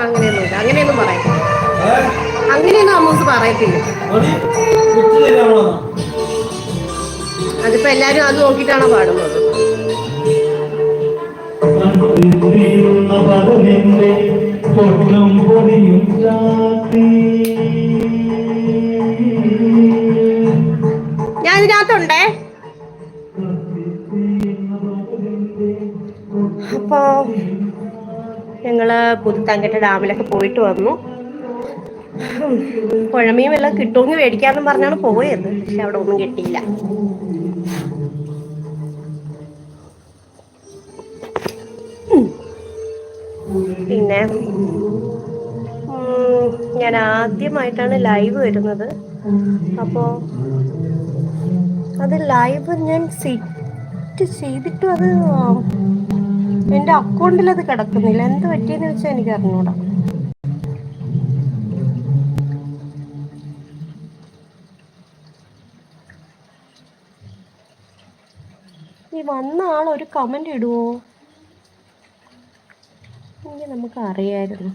അങ്ങനെയൊന്നുമില്ല, അങ്ങനെയൊന്നും പറയത്തില്ല, അങ്ങനെയൊന്നും അമ്മൂസ് പറയത്തില്ല. അതിപ്പോ എല്ലാരും അത് നോക്കിയിട്ടാണോ പാടുന്നത്? ഞാൻ ഇതിനകത്തുണ്ടേ. അപ്പോ ഞങ്ങള് പുതുത്താൻകെട്ട ഡാമിലൊക്കെ പോയിട്ട് വന്നു. പുഴമീൻ വല്ലതും കിട്ടുമെങ്കിൽ മേടിക്കാന്നും പറഞ്ഞാണ് പോയത്, പക്ഷെ അവിടെ ഒന്നും കിട്ടിയില്ല. പിന്നെ ഞാൻ ആദ്യമായിട്ടാണ് ലൈവ് വരുന്നത്. അപ്പോ അത് ലൈവ് ഞാൻ സെറ്റ് ചെയ്തിട്ടും അത് എൻ്റെ അക്കൗണ്ടിൽ അത് കിടക്കുന്നില്ല. എന്ത് പറ്റിയെന്ന് വെച്ചാൽ എനിക്ക് അറിഞ്ഞൂടാ. ഈ വന്ന ആൾ ഒരു കമന്റ് ഇടുവോ? എങ്കിൽ നമുക്ക് അറിയായിരുന്നു.